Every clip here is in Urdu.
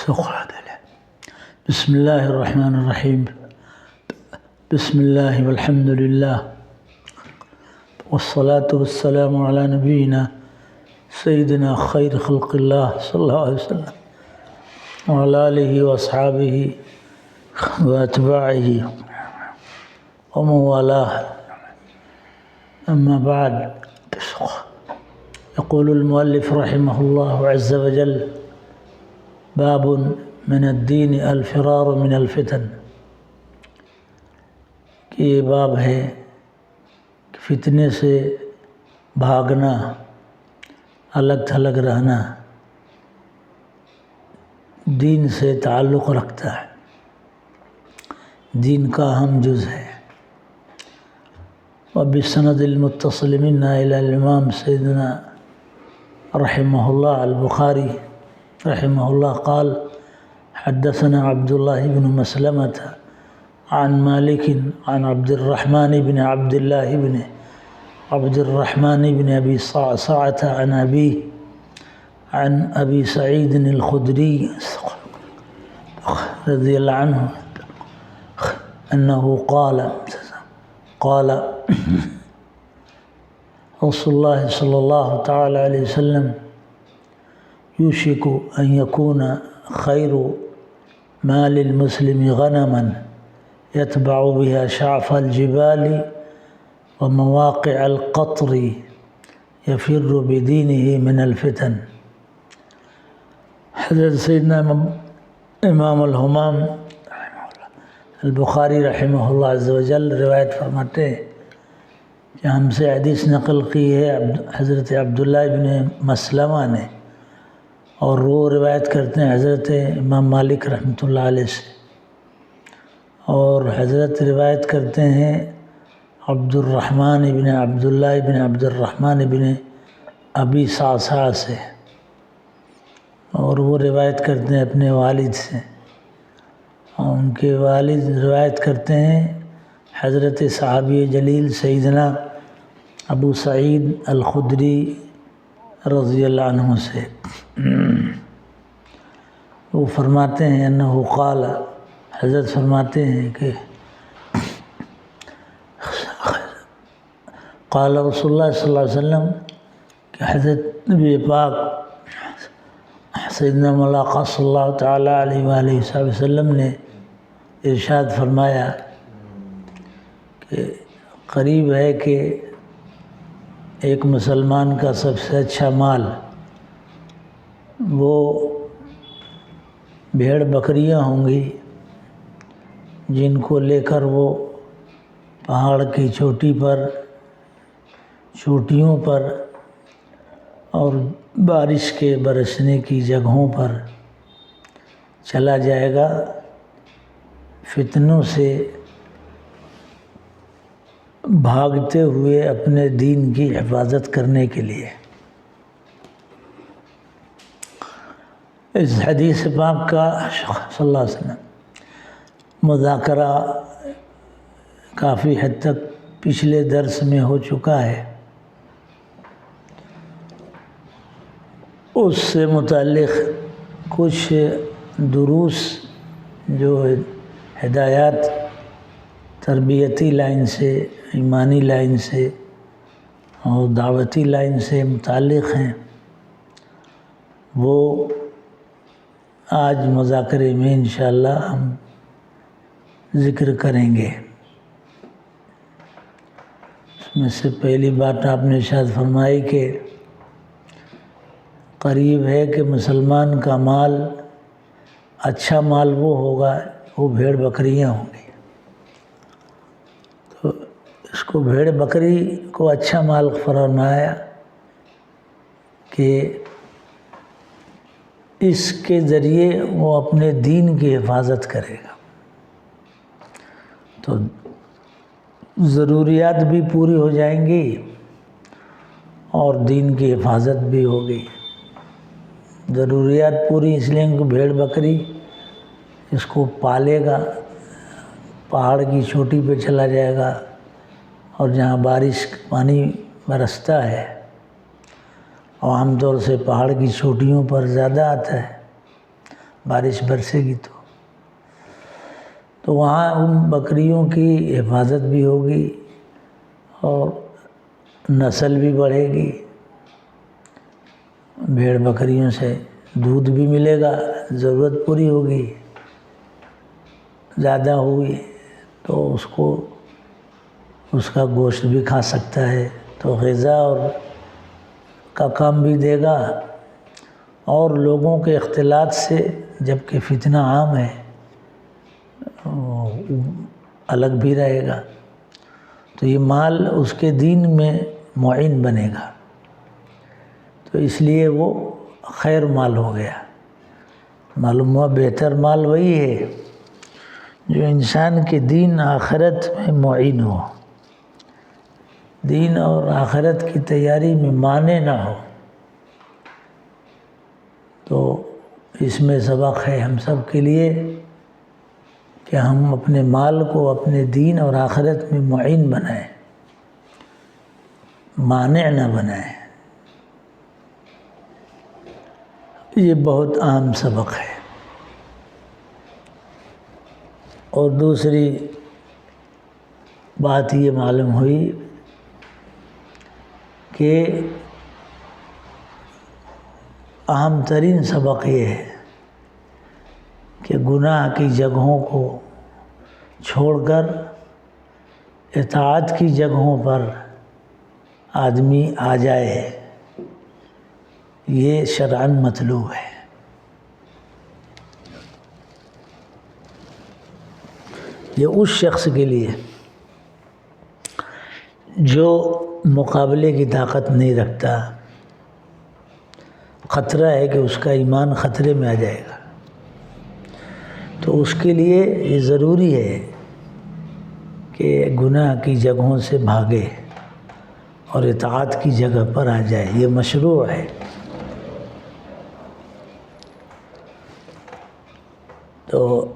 بسم الله الرحمن الرحيم. بسم الله والحمد لله والصلاة والسلام على نبينا سيدنا خير خلق الله صلى الله عليه وسلم وعلى آله وأصحابه وأتباعه ومن والاه. أما بعد، يقول المؤلف رحمه الله عز وجل: باب من الدین الفرار من الفتن. کہ یہ باب ہے کہ فتنے سے بھاگنا، الگ تھلگ رہنا دین سے تعلق رکھتا ہے، دین کا اہم جز ہے. وبالسند المتصل منا إلى الإمام سيدنا رحمه الله البخاري رحمه الله قال: حدثنا عبد الله بن مسلمة عن مالك عن عبد الرحمن بن عبد الله بن عبد الرحمن بن أبي صعصعة عن أبيه عن أبي سعيد الخدري رضي الله عنه أنه قال رسول الله صلى الله تعالى عليه وسلم: يوشك أن يكون خير مال المسلم غنما يتبع بها شعف الجبال ومواقع القطر يفر بدينه من الفتن. حضرت سیدنا امام الہمام البخاری رحمہ اللہ عز وجل روایت فرماتے ہیں کہ ہم سے حدیث نقل کی ہے حضرت عبداللہ بن مسلمہ نے، اور وہ روایت کرتے ہیں حضرت امام مالک رحمۃ اللہ علیہ سے، اور حضرت روایت کرتے ہیں عبد الرحمن بن عبداللہ بن عبد الرحمن بن ابی صعصعہ سے، اور وہ روایت کرتے ہیں اپنے والد سے، اور ان کے والد روایت کرتے ہیں حضرت صحابی جلیل سیدنا ابو سعید الخدری رضی اللہ عنہ سے. وہ فرماتے ہیں انہ قال، حضرت فرماتے ہیں کہ قال رسول اللہ صلی اللہ علیہ وسلم، کہ حضرت نبی پاک سیدنا مولا صلی اللہ تعالیٰ علیہ وآلہ وسلم نے ارشاد فرمایا کہ قریب ہے کہ ایک مسلمان کا سب سے اچھا مال وہ بھیڑ بکریاں ہوں گی جن کو لے کر وہ پہاڑ کی چوٹیوں پر اور بارش کے برسنے کی جگہوں پر چلا جائے گا، فتنوں سے بھاگتے ہوئے اپنے دین کی حفاظت کرنے کے لیے. اس حدیث پاک کا صلی اللہ علیہ وسلم مذاکرہ کافی حد تک پچھلے درس میں ہو چکا ہے. اس سے متعلق کچھ دروس جو ہدایات تربیتی لائن سے، ایمانی لائن سے اور دعوتی لائن سے متعلق ہیں، وہ آج مذاکرے میں انشاءاللہ ہم ذکر کریں گے. اس میں سے پہلی بات آپ نے ارشاد فرمائی کہ قریب ہے کہ مسلمان کا مال، اچھا مال وہ ہوگا، وہ بھیڑ بکریاں ہوں گی. تو اس کو بھیڑ بکری کو اچھا مال فرمایا کہ اس کے ذریعے وہ اپنے دین کی حفاظت کرے گا، تو ضروریات بھی پوری ہو جائیں گی اور دین کی حفاظت بھی ہوگی. ضروریات پوری اس لیے کہ بھیڑ بکری اس کو پالے گا، پہاڑ کی چوٹی پہ چلا جائے گا، اور جہاں بارش پانی برستا ہے، اور عام طور سے پہاڑ کی چوٹیوں پر زیادہ آتا ہے، بارش برسے گی تو وہاں ان بکریوں کی حفاظت بھی ہوگی اور نسل بھی بڑھے گی، بھیڑ بکریوں سے دودھ بھی ملے گا، ضرورت پوری ہوگی، زیادہ ہوگی تو اس کا گوشت بھی کھا سکتا ہے، تو غذا اور کا کام بھی دے گا، اور لوگوں کے اختلاط سے جبکہ فتنہ عام ہے الگ بھی رہے گا، تو یہ مال اس کے دین میں معین بنے گا، تو اس لیے وہ خیر مال ہو گیا۔ معلوم ہوا بہتر مال وہی ہے جو انسان کے دین آخرت میں معین ہو، دین اور آخرت کی تیاری میں مانع نہ ہو۔ تو اس میں سبق ہے ہم سب کے لیے کہ ہم اپنے مال کو اپنے دین اور آخرت میں معین بنائیں، مانع نہ بنائیں۔ یہ بہت اہم سبق ہے۔ اور دوسری بات یہ معلوم ہوئی کہ اہم ترین سبق یہ ہے کہ گناہ کی جگہوں کو چھوڑ کر اطاعت کی جگہوں پر آدمی آ جائے، یہ شرعاً مطلوب ہے۔ یہ اس شخص کے لیے جو مقابلے کی طاقت نہیں رکھتا، خطرہ ہے کہ اس کا ایمان خطرے میں آ جائے گا، تو اس کے لیے یہ ضروری ہے کہ گناہ کی جگہوں سے بھاگے اور اطاعت کی جگہ پر آ جائے، یہ مشروع ہے۔ تو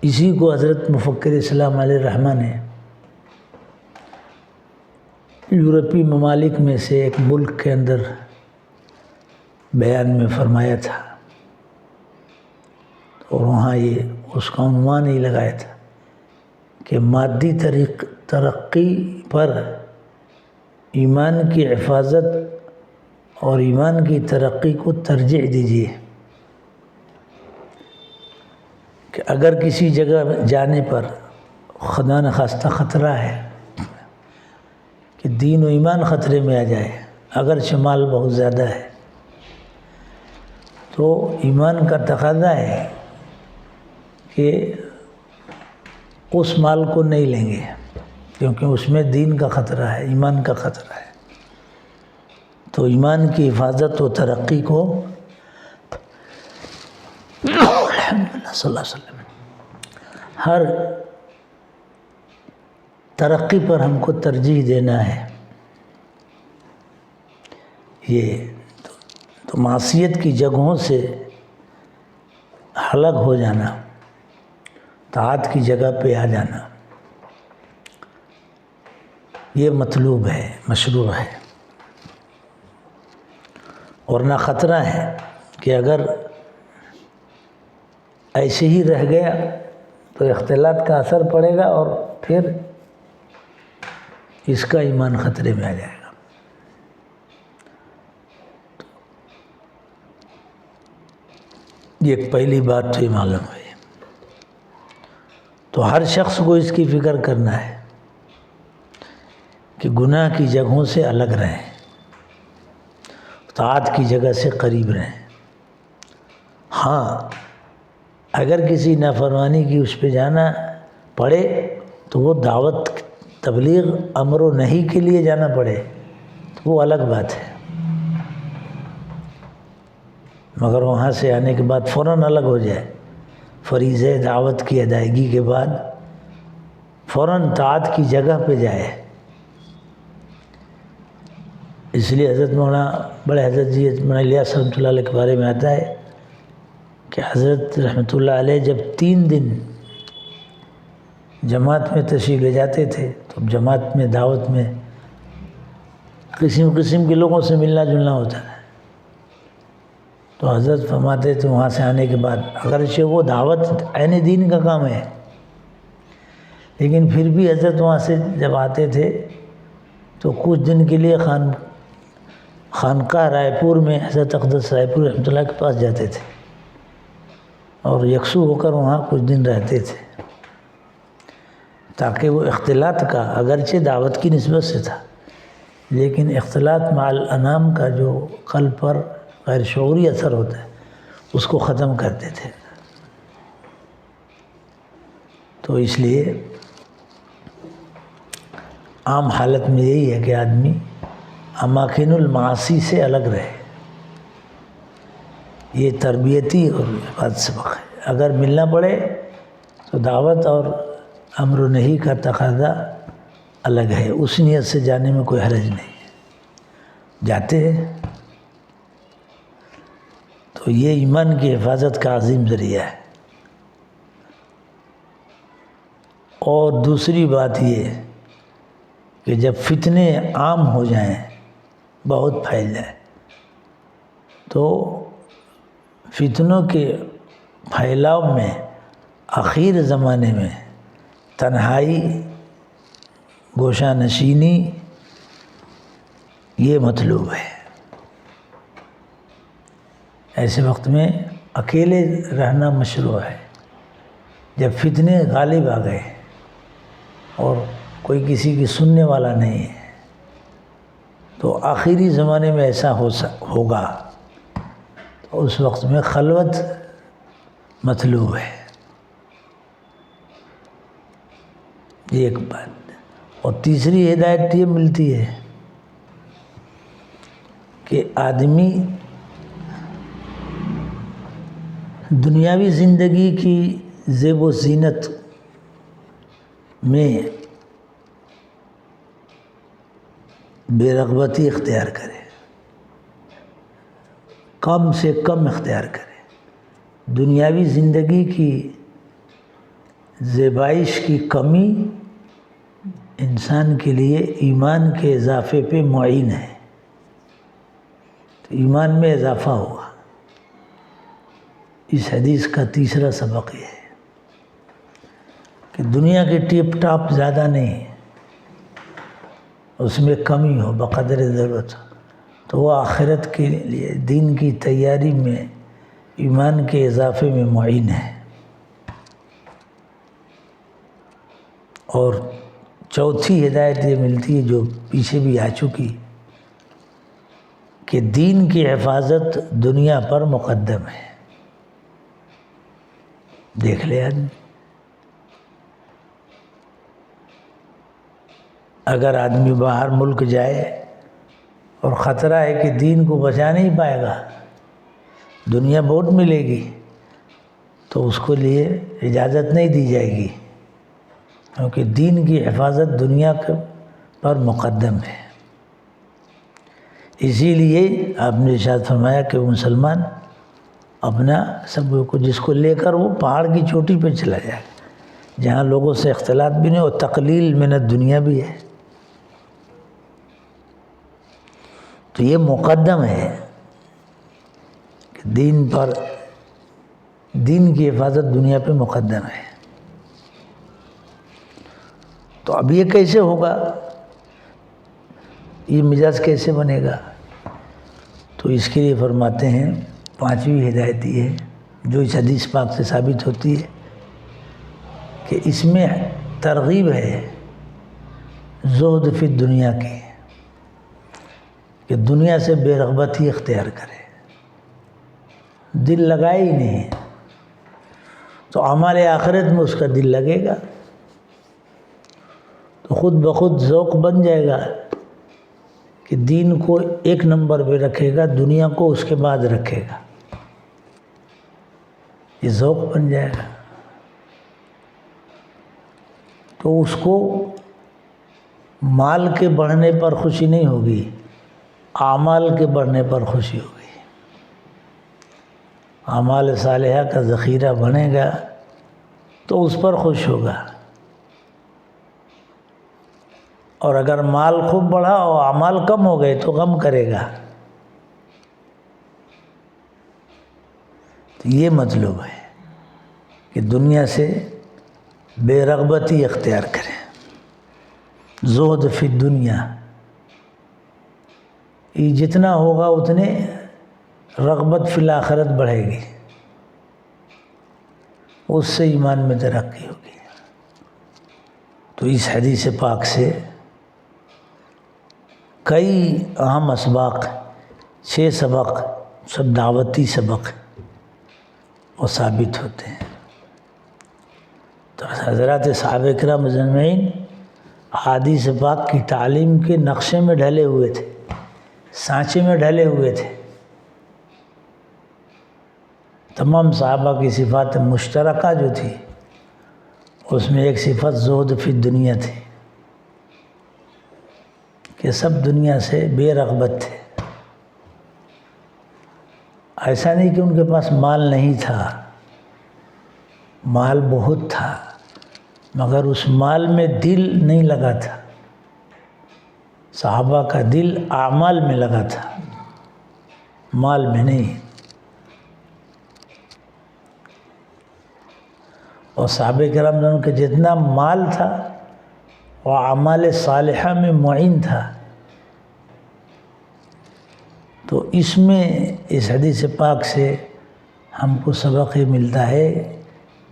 اسی کو حضرت مفکر اسلام علیہ الرحمہ نے یورپی ممالک میں سے ایک ملک کے اندر بیان میں فرمایا تھا، اور وہاں یہ اس کا عنوان ہی لگایا تھا کہ مادی ترقی پر ایمان کی حفاظت اور ایمان کی ترقی کو ترجیح دیجیے، کہ اگر کسی جگہ جانے پر خدا نخواستہ خطرہ ہے کہ دین و ایمان خطرے میں آ جائے، اگرچہ مال بہت زیادہ ہے، تو ایمان کا تقاضا ہے کہ اس مال کو نہیں لیں گے، کیونکہ اس میں دین کا خطرہ ہے، ایمان کا خطرہ ہے۔ تو ایمان کی حفاظت و ترقی کو الحمدللہ صلی اللہ علیہ وسلم ہر ترقی پر ہم کو ترجیح دینا ہے۔ یہ تو معصیت کی جگہوں سے الگ ہو جانا، طاعت کی جگہ پہ آ جانا، یہ مطلوب ہے، مشروع ہے، ورنہ خطرہ ہے کہ اگر ایسے ہی رہ گیا تو اختلاط کا اثر پڑے گا اور پھر اس کا ایمان خطرے میں آ جائے گا۔ یہ پہلی بات تو یہ معلوم ہے، تو ہر شخص کو اس کی فکر کرنا ہے کہ گناہ کی جگہوں سے الگ رہیں، طاعت کی جگہ سے قریب رہیں۔ ہاں، اگر کسی نافرمانی کی اس پہ جانا پڑے تو وہ دعوت تبلیغ امر و نہی کے لیے جانا پڑے تو وہ الگ بات ہے، مگر وہاں سے آنے کے بعد فوراً الگ ہو جائے، فریضہ دعوت کی ادائیگی کے بعد فوراً طاعت کی جگہ پہ جائے۔ اس لیے حضرت مولانا بڑے حضرت جی مولانا الیاس رحمۃ اللہ علیہ کے بارے میں آتا ہے کہ حضرت رحمۃ اللہ علیہ جب 3 دن جماعت میں تشریف لے جاتے تھے تو جماعت میں دعوت میں قسم قسم کے لوگوں سے ملنا جلنا ہوتا ہے، تو حضرت فرماتے تھے وہاں سے آنے کے بعد اگرچہ وہ دعوت عین دین کا کام ہے، لیکن پھر بھی حضرت وہاں سے جب آتے تھے تو کچھ دن کے لیے خانقاہ رائے پور میں حضرت اقدس رائے پور رحمۃ اللہ کے پاس جاتے تھے اور یکسو ہو کر وہاں کچھ دن رہتے تھے، تاکہ وہ اختلاط کا، اگرچہ دعوت کی نسبت سے تھا لیکن اختلاط مع الانام کا جو قلب پر غیر شعوری اثر ہوتا ہے اس کو ختم کرتے تھے۔ تو اس لیے عام حالت میں یہی ہے کہ آدمی اماکن المعاصی سے الگ رہے، یہ تربیتی اور عبادت سبق ہے۔ اگر ملنا پڑے تو دعوت اور امر و نہی کا تقاضا الگ ہے، اس نیت سے جانے میں کوئی حرج نہیں ہے، جاتے ہیں تو یہ ایمان کی حفاظت کا عظیم ذریعہ ہے۔ اور دوسری بات یہ کہ جب فتنے عام ہو جائیں، بہت پھیل جائیں، تو فتنوں کے پھیلاؤ میں آخر زمانے میں تنہائی، گوشہ نشینی یہ مطلوب ہے۔ ایسے وقت میں اکیلے رہنا مشروع ہے۔ جب فتنے غالب آ گئے اور کوئی کسی کی سننے والا نہیں ہے تو آخری زمانے میں ایسا ہوگا تو اس وقت میں خلوت مطلوب ہے۔ یہ ایک بات، اور تیسری ہدایت یہ ملتی ہے کہ آدمی دنیاوی زندگی کی زیب و زینت میں بے رغبتی اختیار کرے، کم سے کم اختیار کرے۔ دنیاوی زندگی کی زیبائش کی کمی انسان کے لیے ایمان کے اضافے پہ معین ہے، تو ایمان میں اضافہ ہوگا۔ اس حدیث کا تیسرا سبق یہ ہے کہ دنیا کے ٹیپ ٹاپ زیادہ نہیں، اس میں کمی ہو بقدر ضرورت، تو وہ آخرت کے لیے دین کی تیاری میں ایمان کے اضافے میں معین ہے۔ اور چوتھی ہدایت یہ ملتی ہے جو پیچھے بھی آ چکی کہ دین کی حفاظت دنیا پر مقدم ہے۔ دیکھ لے آدمی، اگر آدمی باہر ملک جائے اور خطرہ ہے کہ دین کو بچا نہیں پائے گا، دنیا بہت ملے گی، تو اس کو لیے اجازت نہیں دی جائے گی، کیونکہ دین کی حفاظت دنیا پر مقدم ہے۔ اسی لیے آپ نے ارشاد فرمایا کہ وہ مسلمان اپنا سب کو جس کو لے کر وہ پہاڑ کی چوٹی پہ چلا جائے جہاں لوگوں سے اختلاط بھی نہیں، اور تقلیل من الدنیا بھی ہے، تو یہ مقدم ہے کہ دین کی حفاظت دنیا پہ مقدم ہے۔ تو اب یہ کیسے ہوگا، یہ مزاج کیسے بنے گا؟ تو اس کے لیے فرماتے ہیں پانچویں ہدایت یہ ہے جو اس حدیث پاک سے ثابت ہوتی ہے کہ اس میں ترغیب ہے زہد فی دنیا کی، کہ دنیا سے بے رغبتی اختیار کرے، دل لگائے ہی نہیں تو اعمال آخرت میں اس کا دل لگے گا، تو خود بخود ذوق بن جائے گا کہ دین کو ایک نمبر پہ رکھے گا، دنیا کو اس کے بعد رکھے گا، یہ ذوق بن جائے گا، تو اس کو مال کے بڑھنے پر خوشی نہیں ہوگی، اعمال کے بڑھنے پر خوشی ہوگی۔ اعمال صالحہ کا ذخیرہ بنے گا تو اس پر خوش ہوگا، اور اگر مال خوب بڑھا اور اعمال کم ہو گئے تو غم کرے گا۔ تو یہ مطلب ہے کہ دنیا سے بے رغبتی اختیار کریں، زہد فی الدنیا، یہ جتنا ہوگا اتنے رغبت فی الآخرت بڑھے گی، اس سے ایمان میں ترقی ہوگی۔ تو اس حدیث پاک سے کئی اہم اسباق، 6 سبق، سب دعوتی سبق وہ ثابت ہوتے ہیں۔ تو حضرات صحابہ کرام اجمعین احادیث پاک کی تعلیم کے نقشے میں ڈھلے ہوئے تھے، سانچے میں ڈھلے ہوئے تھے۔ تمام صحابہ کی صفات مشترکہ جو تھی، اس میں ایک صفت زہد فی الدنیا تھی کہ سب دنیا سے بے رغبت تھے۔ ایسا نہیں کہ ان کے پاس مال نہیں تھا، مال بہت تھا، مگر اس مال میں دل نہیں لگا تھا۔ صحابہ کا دل اعمال میں لگا تھا، مال میں نہیں۔ اور صحابہ کرام دونوں کے جتنا مال تھا وہ اعمال صالحہ میں معین تھا۔ تو اس میں اس حدیث پاک سے ہم کو سبق یہ ملتا ہے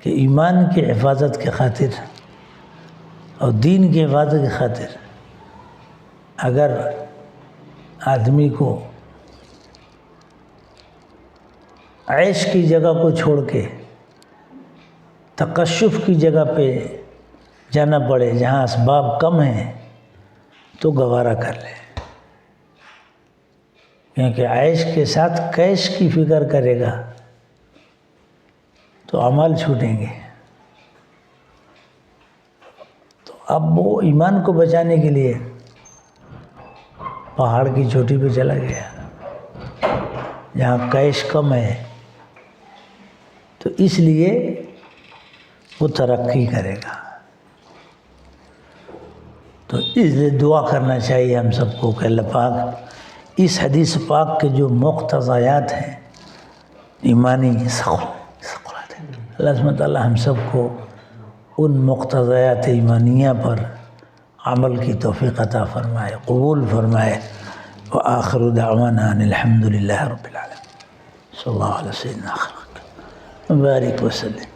کہ ایمان کی حفاظت کی خاطر اور دین کی حفاظت کی خاطر اگر آدمی کو عیش کی جگہ کو چھوڑ کے تکشف کی جگہ پہ جانا پڑے جہاں اسباب کم ہیں تو گوارا کر لے، کیونکہ عیش کے ساتھ کیش کی فکر کرے گا تو اعمال چھوٹیں گے۔ تو اب وہ ایمان کو بچانے کے لیے پہاڑ کی چوٹی پہ چلا گیا جہاں کیش کم ہے، تو اس لیے وہ ترقی کرے گا۔ تو اس لیے دعا کرنا چاہیے ہم سب کو کہ اللہ پاک اس حدیث پاک کے جو مقتضیات ہیں ایمانی ثقلات ہیں، اللہ سبحانہ وتعالیٰ ہم سب کو ان مقتضیات ایمانیہ پر عمل کی توفیق عطا فرمائے، قبول فرمائے۔ وآخر دعوانا ان الحمد للہ رب العالمین، صلی اللہ علیہ وسلم وبارک وسلم۔